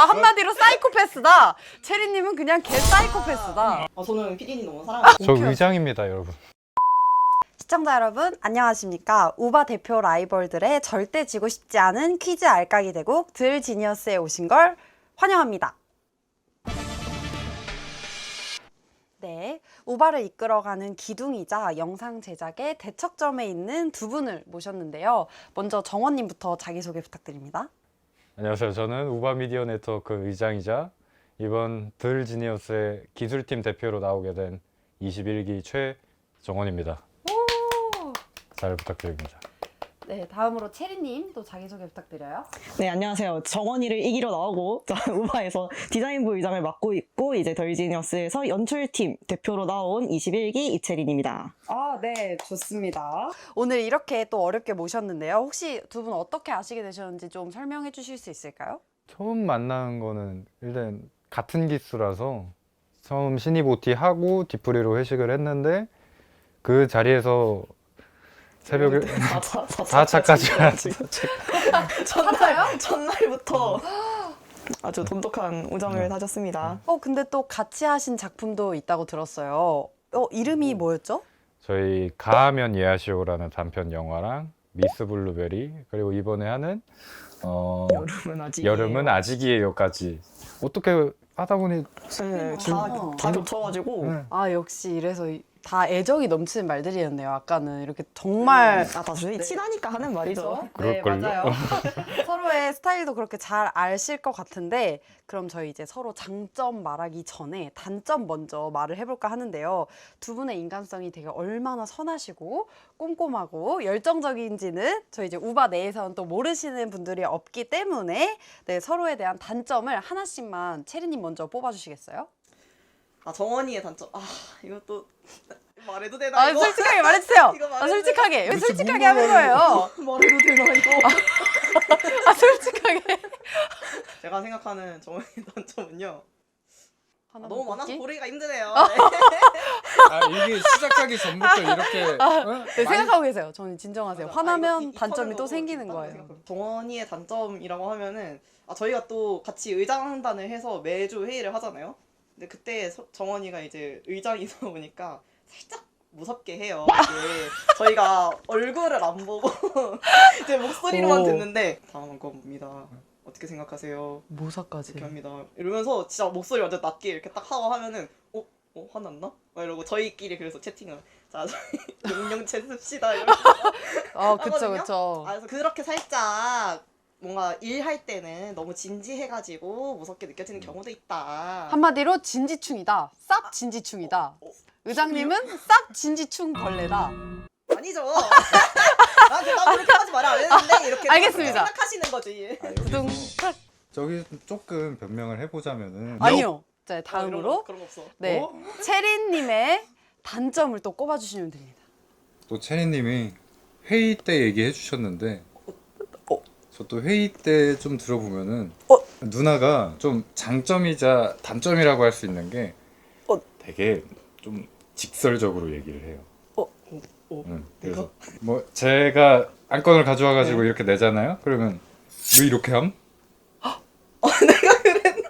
한마디로 사이코패스다. 체리님은 그냥 개 사이코패스다. 저는 피디님 너무 사랑해요. 저 의장입니다, 여러분. 시청자 여러분 안녕하십니까. 우바 대표 라이벌들의 절대 지고 싶지 않은 퀴즈 알까기 대국 들 지니어스에 오신 걸 환영합니다. 네, 우바를 이끌어가는 기둥이자 영상 제작의 대척점에 있는 두 분을 모셨는데요. 먼저 정원님부터 자기소개 부탁드립니다. 안녕하세요. 저는 우바미디어 네트워크 의장이자 이번 들 지니어스의 기술팀 대표로 나오게 된 21기 최정원입니다. 잘 부탁드립니다. 네, 다음으로 체리님 또 자기소개 부탁드려요. 네, 안녕하세요. 정원이를 이기러 나오고 우바에서 디자인부 의장을 맡고 있고 이제 덜지니어스에서 연출팀 대표로 나온 21기 이채린입니다. 네, 좋습니다. 오늘 이렇게 또 어렵게 모셨는데요. 혹시 두 분 어떻게 아시게 되셨는지 좀 설명해 주실 수 있을까요? 처음 만난 거는 일단 같은 기수라서 처음 신입 OT 하고 뒤풀이로 회식을 했는데 그 자리에서 새벽에 4차까지 첫날부터 아주 돈독한 우정을 다졌습니다. 근데 또 같이 하신 작품도 있다고 들었어요. 이름이 뭐였죠? 저희 가하면 예아시오라는 단편 영화랑 미스 블루베리 그리고 이번에 하는 여름은 아직이에요까지 어떻게 하다 보니 네, 다 겹쳐가지고 역시 이래서 다 애정이 넘치는 말들이었네요. 아까는 이렇게 정말 다 저희 친하니까 하는 말이죠. 네, 그럴걸요? 맞아요. 서로의 스타일도 그렇게 잘 아실 것 같은데 그럼 저희 이제 서로 장점 말하기 전에 단점 먼저 말을 해볼까 하는데요. 두 분의 인간성이 되게 얼마나 선하시고 꼼꼼하고 열정적인지는 저희 이제 우바 내에서는 또 모르시는 분들이 없기 때문에 네, 서로에 대한 단점을 하나씩만 체리님 먼저 뽑아주시겠어요? 정원이의 단점. 이것도 말해도 되나 이거? 솔직하게 말해주세요. 이거 말해도 솔직하게. 되나? 솔직하게 하는 거예요. 말해도 되나 이거? 솔직하게. 제가 생각하는 정원이의 단점은요. 하나 너무 많아서 뽑기? 고르기가 힘드네요. 이게 시작하기 전부터 이렇게 네, 생각하고 계세요. 저는 진정하세요. 맞아. 화나면 이거 이 단점이 턴을 또 너무 생기는 있다고 거예요. 생각해요. 정원이의 단점이라고 하면은 저희가 또 같이 의장단을 해서 매주 회의를 하잖아요. 근데 그때 정원이가 이제 의장이다 보니까 살짝 무섭게 해요. 이게 저희가 얼굴을 안 보고 이제 목소리로만 듣는데 다음은 겁니다. 어떻게 생각하세요? 모사까지. 이렇게 합니다. 이러면서 진짜 목소리 완전 낮게 이렇게 딱 하고 하면은 화났나? 막 이러고 저희끼리 그래서 채팅을 자 저희 용용채 씁시다 이러면서 그쵸, 하거든요? 그쵸. 그래서 그렇게 살짝 뭔가 일할 때는 너무 진지해가지고 무섭게 느껴지는 경우도 있다. 한마디로 진지충이다. 쌉 진지충이다. 의장님은 쌉 진지충 벌레다. 아니죠. 나 그렇게 하지 마라 안 했는데 이렇게 알겠습니다. 생각하시는 거지. 두둥. 저기 조금 변명을 해보자면은 아니요. 자, 다음으로 그런 거 없어. 네, 체린님의 단점을 또 꼽아주시면 됩니다. 또 체리님이 회의 때 얘기해 주셨는데 저 또 회의 때 좀 들어보면은 누나가 좀 장점이자 단점이라고 할 수 있는 게 되게 좀 직설적으로 얘기를 해요. 그래서 뭐 제가 안건을 가져와가지고 이렇게 내잖아요. 그러면 왜 이렇게 함? 내가 그랬나?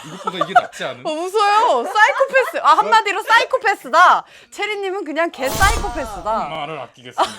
이것보다 이게 낫지 않은? 웃어요. 사이코패스. 한마디로 사이코패스다. 체리님은 그냥 개 사이코패스다. 말을 아끼겠습니다.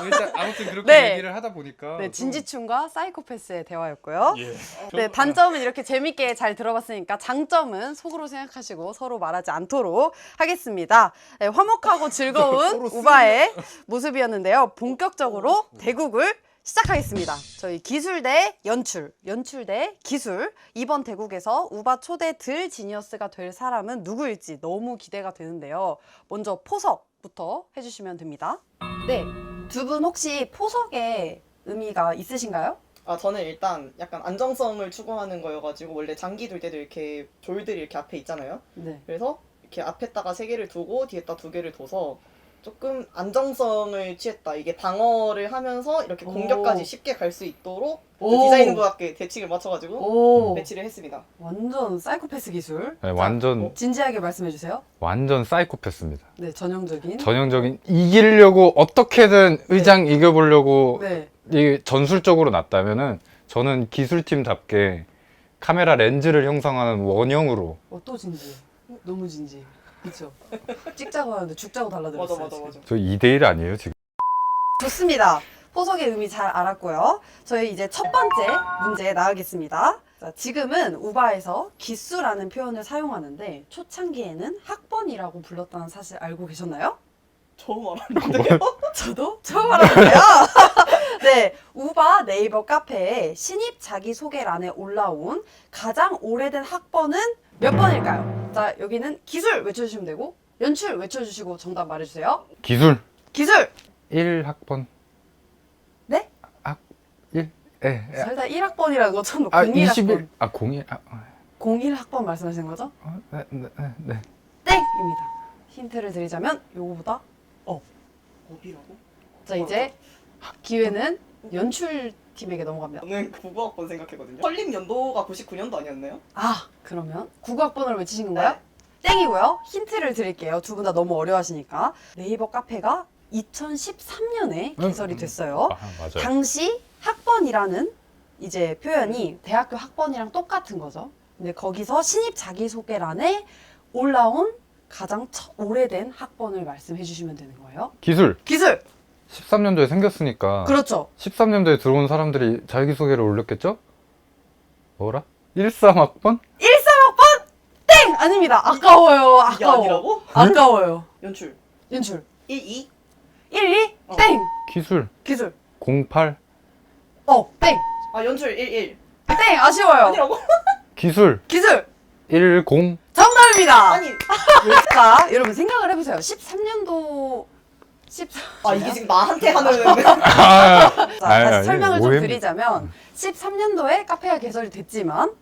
일단 아무튼 그렇게 네. 얘기를 하다 보니까 네, 진지충과 사이코패스의 대화였고요. 예. 네, 단점은 이렇게 재밌게 잘 들어봤으니까 장점은 속으로 생각하시고 서로 말하지 않도록 하겠습니다. 네, 화목하고 즐거운 서로 우바의 모습이었는데요. 본격적으로 대국을 시작하겠습니다. 저희 기술 대 연출, 연출 대 기술. 이번 대국에서 우바 초대 들 지니어스가 될 사람은 누구일지 너무 기대가 되는데요. 먼저 포석부터 해주시면 됩니다. 네, 두 분 혹시 포석에 의미가 있으신가요? 저는 일단 약간 안정성을 추구하는 거여가지고 원래 장기 둘 때도 이렇게 졸들이 이렇게 앞에 있잖아요. 네. 그래서 이렇게 앞에다가 3개를 두고 뒤에다 2개를 둬서 조금 안정성을 취했다. 이게 방어를 하면서 이렇게 공격까지 쉽게 갈 수 있도록 그 디자인부학계 대칭을 맞춰가지고 배치를 했습니다. 완전 사이코패스 기술. 네, 완전 진지하게 말씀해 주세요. 완전 사이코패스입니다. 네, 전형적인. 전형적인 이기려고 어떻게든 의장 이겨보려고 네. 이 전술적으로 났다면은 저는 기술팀답게 카메라 렌즈를 형성하는 원형으로. 또 진지해. 너무 진지해. 그쵸? 찍자고 하는데 죽자고 달라들었어요. 맞아. 저 2대1 아니에요 지금? 좋습니다. 포석의 의미 잘 알았고요. 저희 이제 첫 번째 문제 나가겠습니다. 자, 지금은 우바에서 기수라는 표현을 사용하는데 초창기에는 학번이라고 불렀다는 사실 알고 계셨나요? 처음 알았는데요? 저도 처음 알았는데요. 네, 우바 네이버 카페에 신입 자기소개란에 올라온 가장 오래된 학번은 몇 번일까요? 자, 여기는 기술 외쳐주시면 되고 연출 외쳐주시고 정답 말해주세요. 기술 기술! 1학번. 네? 1? 예. 일단 1학번이라는 거 처음 21. 01학번. 01. 01학번 말씀하시는 거죠? 네. 땡입니다. 힌트를 드리자면 요거보다 업이라고? 자 이제 기회는 연출팀에게 넘어갑니다. 저는 99학번 생각했거든요. 설립 연도가 99년도 아니었나요? 아 그러면 99학번을 외치신 건가요? 땡이고요. 힌트를 드릴게요. 두 분 다 너무 어려워하시니까 네이버 카페가 2013년에 개설이 됐어요. 맞아요. 당시 학번이라는 이제 표현이 대학교 학번이랑 똑같은 거죠. 근데 거기서 신입 자기소개란에 올라온 가장 오래된 학번을 말씀해 주시면 되는 거예요. 기술 기술! 13년도에 생겼으니까 그렇죠. 13년도에 들어온 사람들이 자기소개를 올렸겠죠? 뭐라? 13학번? 13학번? 땡! 아닙니다. 아까워요. 이게 아까워. 아니라고? 아까워요. 연출. 연출. 12? 1, 2? 어. 땡! 기술 기술. 08. 땡! 아 연출 11. 땡! 아쉬워요. 아니라고? 기술 기술. 10. 정답입니다. 아니. 자, 여러분 생각을 해보세요. 13년도 14. 아 이게 지금 나한테 하는. 자, 다시 아니, 설명을 좀 오해입니다. 드리자면 13년도에 카페가 개설이 됐지만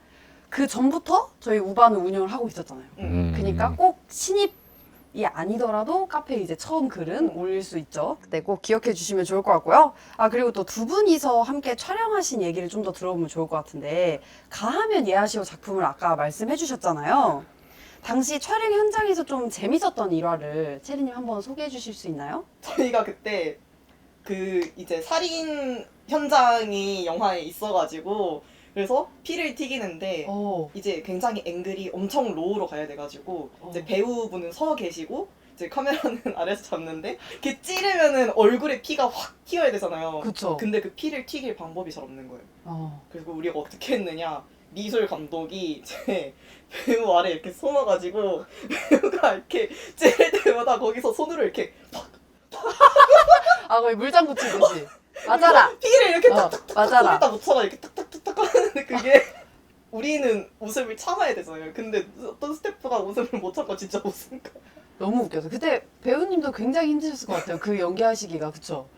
그 전부터 저희 우바는 운영을 하고 있었잖아요. 그러니까 꼭 신입이 아니더라도 카페에 이제 처음 글은 올릴 수 있죠. 네, 꼭 기억해 주시면 좋을 것 같고요. 아, 그리고 또 두 분이서 함께 촬영하신 얘기를 좀 더 들어보면 좋을 것 같은데 가하면 예하시오 작품을 아까 말씀해 주셨잖아요. 당시 촬영 현장에서 좀 재밌었던 일화를 체리님 한번 소개해 주실 수 있나요? 저희가 그때 그 이제 살인 현장이 영화에 있어가지고 그래서 피를 튀기는데 이제 굉장히 앵글이 엄청 로우로 가야 돼가지고 이제 배우분은 서 계시고 이제 카메라는 아래에서 잡는데 이렇게 찌르면은 얼굴에 피가 확 튀어야 되잖아요. 그쵸. 근데 그 피를 튀길 방법이 잘 없는 거예요. 그리고 우리가 어떻게 했느냐, 미술 감독이 제 배우 아래 이렇게 숨어가지고 배우가 이렇게 찌를 때마다 거기서 손으로 이렇게 아, 거의 물장구 치듯이. 맞아라. 피를 이렇게 탁탁탁 맞아라. 거기다 묻혀가 이렇게 탁탁탁탁 하는데 그게 우리는 웃음을 참아야 되잖아요. 근데 어떤 스태프가 웃음을 못 참고 진짜 웃은 거야. 너무 웃겨서. 그때 배우님도 굉장히 힘드셨을 것 같아요. 그 연기하시기가. 그쵸?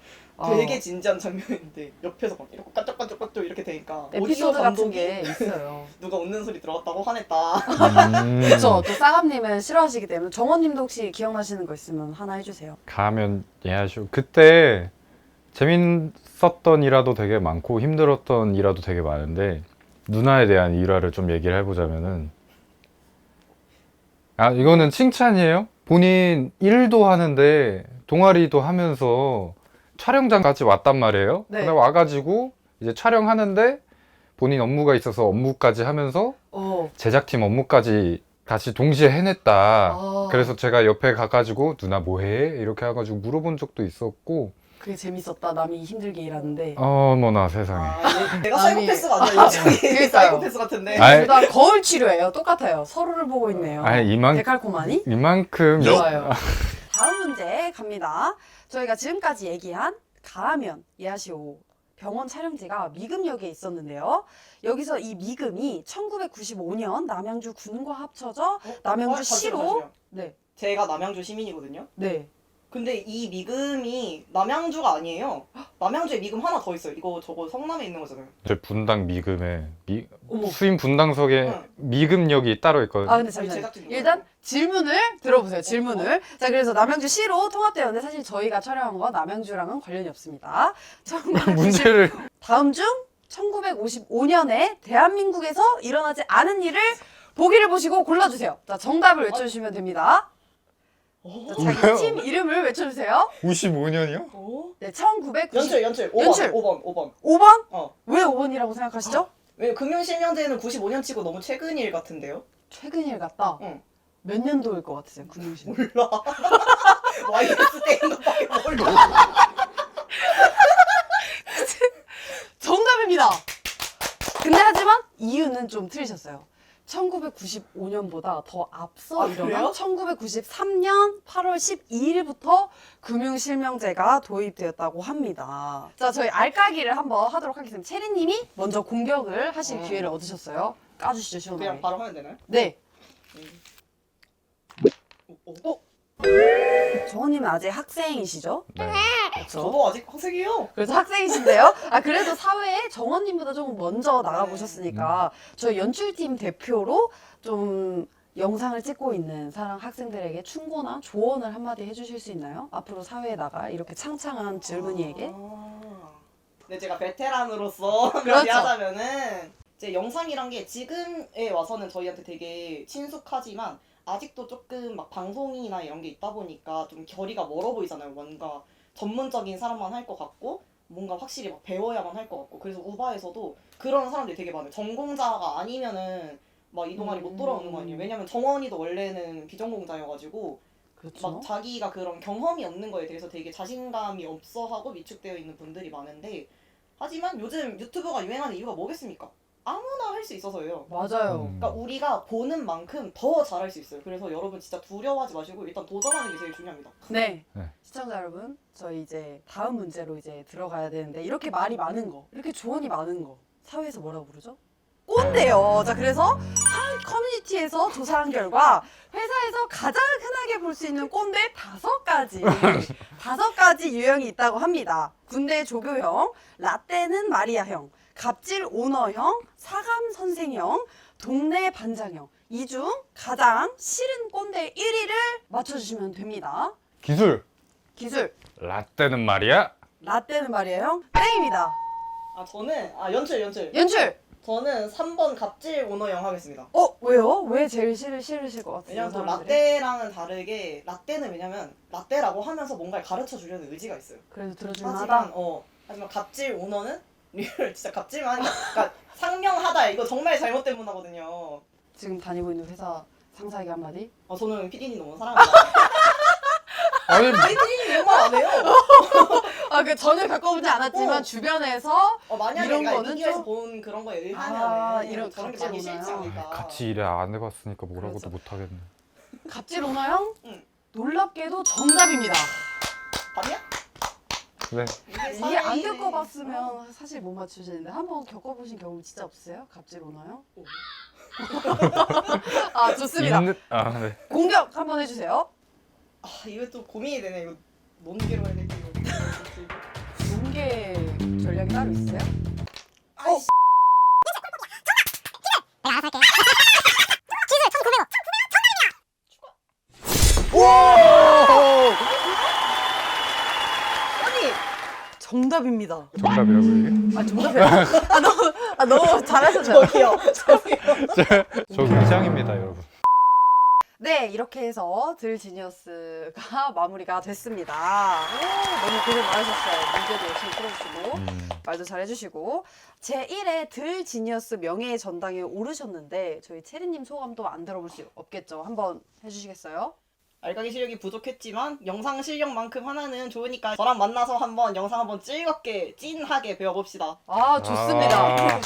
되게 진지한 장면인데 옆에서 막 이렇게 깐짝깐짝깐짝 이렇게 되니까 에피소드 오디오 같은 감독이 게 있어요. 누가 웃는 소리 들어갔다고 화냈다. 그쵸. 또 싸감님은 싫어하시기 때문에 정원님도 혹시 기억나시는 거 있으면 하나 해주세요. 가면 예하쇼. 그때 재밌었던 일화도 되게 많고 힘들었던 일화도 되게 많은데 누나에 대한 일화를 좀 얘기를 해보자면은, 이거는 칭찬이에요. 본인 일도 하는데 동아리도 하면서 촬영장까지 왔단 말이에요. 네. 근데 와가지고 이제 촬영하는데 본인 업무가 있어서 업무까지 하면서 제작팀 업무까지 같이 동시에 해냈다. 그래서 제가 옆에 가가지고 누나 뭐해? 이렇게 해가지고 물어본 적도 있었고. 그게 재밌었다. 남이 힘들게 일하는데. 어머나 세상에. 내가 아니, 사이코패스가 아니라 저기 그러니까요. 사이코패스 같은데. 아이. 둘 다 거울 치료예요. 똑같아요. 서로를 보고 있네요. 데칼코마니? 이만큼 좋아요. 다음 문제 갑니다. 저희가 지금까지 얘기한 가하면 예하시오 병원 촬영지가 미금역에 있었는데요. 여기서 이 미금이 1995년 남양주 군과 합쳐져 남양주 시로. 잠시만요. 네. 제가 남양주 시민이거든요. 네. 근데 이 미금이 남양주가 아니에요. 남양주에 미금 하나 더 있어요. 이거 저거 성남에 있는 거잖아요. 저 분당 미금에 어머. 수임 분당석에 응. 미금역이 따로 있거든요. 근데 저희 잠시만요. 제작진이 일단 질문을 들어보세요. 질문을. 자, 그래서 남양주시로 통합되었는데 사실 저희가 촬영한 건 남양주랑은 관련이 없습니다. 문제를 다음 중 1955년에 대한민국에서 일어나지 않은 일을 보기를 보시고 골라주세요. 자, 정답을 외쳐주시면 됩니다. 자, 자기 뭐예요? 팀 이름을 외쳐주세요. 55년이요? 네, 1990. 연출 5번. 연출. 5번. 5번? 어. 왜 5번이라고 생각하시죠? 왜 금융실명제는 95년 치고 너무 최근 일 같은데요? 최근 일 같다. 응. 몇 년도일 것 같으세요? 금융실. 몰라. YS 때인 것밖에 몰라. 정답입니다. 근데 하지만 이유는 좀 틀리셨어요. 1995년보다 더 앞서 아, 일어난 그래요? 1993년 8월 12일부터 금융실명제가 도입되었다고 합니다. 자, 저희 알까기를 한번 하도록 하겠습니다. 체리님이 먼저 공격을 하실 기회를 얻으셨어요. 까주시죠, 시원하게. 그냥 바로 하면 되나요? 네. 어? 정원님은 아직 학생이시죠? 네. 그렇죠. 저도 아직 학생이에요. 그래서 학생이신데요. 아 그래도 사회에 정원님보다 조금 먼저 나가보셨으니까 저희 연출팀 대표로 좀 영상을 찍고 있는 사랑 학생들에게 충고나 조언을 한마디 해주실 수 있나요? 앞으로 사회에 나가 이렇게 창창한 젊은이에게. 근데 제가 베테랑으로서 한마디 그렇죠. 하자면은 이제 영상이란 게 지금에 와서는 저희한테 되게 친숙하지만 아직도 조금 막 방송이나 이런 게 있다 보니까 좀 결이가 멀어 보이잖아요. 뭔가 전문적인 사람만 할 것 같고 뭔가 확실히 막 배워야만 할 것 같고 그래서 우바에서도 그런 사람들이 되게 많아요. 전공자가 아니면은 막 이 동아리 못 돌아오는 거 아니에요. 왜냐면 정원이도 원래는 비전공자여가지고 그렇죠. 막 자기가 그런 경험이 없는 거에 대해서 되게 자신감이 없어하고 위축되어 있는 분들이 많은데 하지만 요즘 유튜브가 유행하는 이유가 뭐겠습니까? 아무나 할 수 있어서예요. 맞아요. 음. 그러니까 우리가 보는 만큼 더 잘할 수 있어요. 그래서 여러분 진짜 두려워하지 마시고 일단 도전하는 게 제일 중요합니다. 네. 네. 시청자 여러분, 저희 이제 다음 문제로 이제 들어가야 되는데 이렇게 말이 많은 거, 이렇게 조언이 많은 거 사회에서 뭐라고 부르죠? 꼰대요. 자, 그래서 한 커뮤니티에서 조사한 결과 회사에서 가장 흔하게 볼 수 있는 꼰대 5가지, 5가지 유형이 있다고 합니다. 군대 조교형, 라떼는 마리아형, 갑질 오너형, 사감 선생형, 동네 반장형. 이 중 가장 싫은 꼰대 1위를 맞춰주시면 됩니다. 기술. 기술, 라떼는 말이야. 라떼는 마리아형, 땡입니다. 아 저는 연출. 연출! 저는 3번 갑질 오너형 하겠습니다. 왜요? 왜 제일 싫으실 것 같아요? 왜냐면 또 사람들이? 라떼랑은 다르게 라떼는 왜냐면 라떼라고 하면서 뭔가를 가르쳐 주려는 의지가 있어요. 그래도 들어줄만 하지만 하다? 하지만 갑질 오너는 리얼 진짜 갑질만 하니까 그러니까 상명하다 이거 정말 잘못된 문화거든요. 지금 다니고 있는 회사 상사에게 한마디? 저는 피디님 너무 사랑합니다. 아니 피디님 이런 말 안 해요. 전혀 겪어보지 않았지만 주변에서 만약에 이런 내가 거는 미디어에서 좀- 본 그런 거에 아, 의하면 이런 저런 게 갑질 많이 싫지 오나요? 않을까. 같이 일을 안 해봤으니까 뭐라고도 그렇죠. 못하겠네. 갑질 오나요? 응. 놀랍게도 정답입니다. 봤냐? 네. 이게 안 겪어봤으면 사실 못 맞추시는데 한번 겪어보신 경험 진짜 없으세요? 갑질 오나요? 오. 아 좋습니다. 네. 공격 한번 해주세요. 이거 또 고민이 되네. 이거 논개로 해야 될지 이거. 공개 전략이 따로 있어요? 아이씨. 아니 정답입니다. 정답이라고 이게? 아 정답이야. 너무 잘하셨어요. 저기요. 저 의장입니다, 여러분. 네, 이렇게 해서 들 지니어스가 마무리가 됐습니다. 너무 고생 많으셨어요. 문제도 열심히 풀어주시고 말도 잘 해주시고 제1회 들 지니어스 명예의 전당에 오르셨는데 저희 체리님 소감도 안 들어볼 수 없겠죠. 한번 해주시겠어요? 알까기 실력이 부족했지만 영상 실력만큼 하나는 좋으니까 저랑 만나서 한번 영상 한번 즐겁게 찐하게 배워봅시다. 아 좋습니다. 아.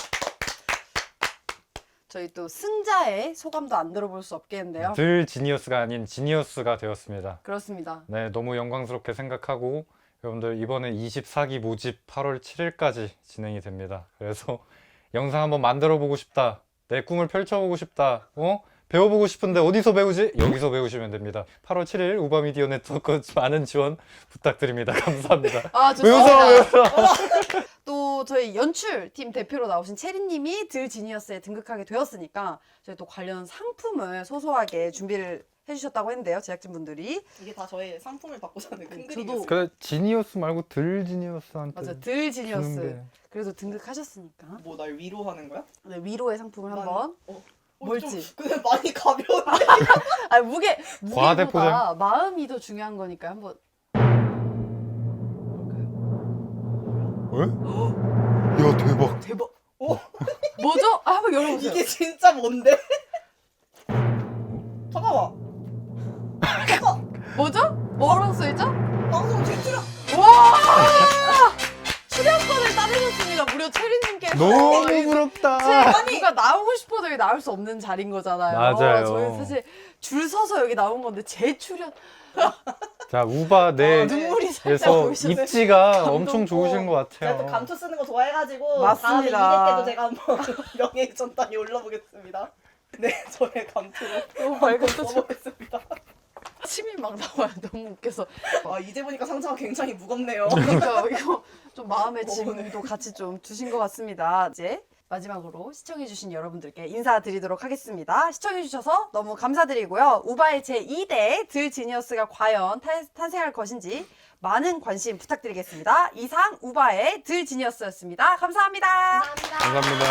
저희 또 승자의 소감도 안 들어볼 수 없겠는데요. 들 지니어스가 아닌 지니어스가 되었습니다. 그렇습니다. 네, 너무 영광스럽게 생각하고 여러분들 이번에 24기 모집 8월 7일까지 진행이 됩니다. 그래서 영상 한번 만들어 보고 싶다. 내 꿈을 펼쳐보고 싶다. 배워보고 싶은데 어디서 배우지? 여기서 배우시면 됩니다. 8월 7일 우바미디어 네트워크 많은 지원 부탁드립니다. 감사합니다. 아 좋습니다. 외우서 또 저희 연출팀 대표로 나오신 체리님이 들 지니어스에 등극하게 되었으니까 저희 또 관련 상품을 소소하게 준비를 해주셨다고 했는데요. 제작진분들이. 이게 다 저의 상품을 받고 사는 큰 저도- 그림이었어요. 그래 지니어스 말고 들 지니어스한테 맞아, 들 지니어스. 주는 게. 그래도 등극하셨으니까. 뭐 날 위로하는 거야? 네, 위로의 상품을 한번. 뭘지. 좀 근데 많이 가벼운데? 아 무게보다 과대포장. 마음이 더 중요한 거니까 한번. 에? 야 대박. 대박. 뭐죠? 아, 한번 열어보세요. 이게 진짜 뭔데? 잠깐만. 뭐죠? 뭐라고 써있죠? 방송 제출한. 와! 출연권을 따내셨습니다. 무려 체리님께서. 너무 저희 부럽다. 누가 나오고 싶어도 여기 나올 수 없는 자리인 거잖아요. 맞아요. 저희 사실 줄 서서 여기 나온 건데 제 출연 자, 우바 눈물이 살짝 내에서 보이셨어요. 입지가 엄청 좋으신 것 제가 또 같아요. 감투 쓰는 거 좋아해가지고 맞습니다. 다음에 2대 때도 제가 한번 명예의 전당에 올라보겠습니다. 네, 저의 감투를 너무 밝아서 써보겠습니다. 침이 막 나와요. 너무 웃겨서. 아, 이제 보니까 상처가 굉장히 무겁네요. 그러니까 이거 좀 마음의 네. 짐도 같이 좀 주신 것 같습니다. 이제 마지막으로 시청해주신 여러분들께 인사드리도록 하겠습니다. 시청해주셔서 너무 감사드리고요. 우바의 제2대 들 지니어스가 과연 탄생할 것인지 많은 관심 부탁드리겠습니다. 이상 우바의 들 지니어스였습니다. 감사합니다. 감사합니다.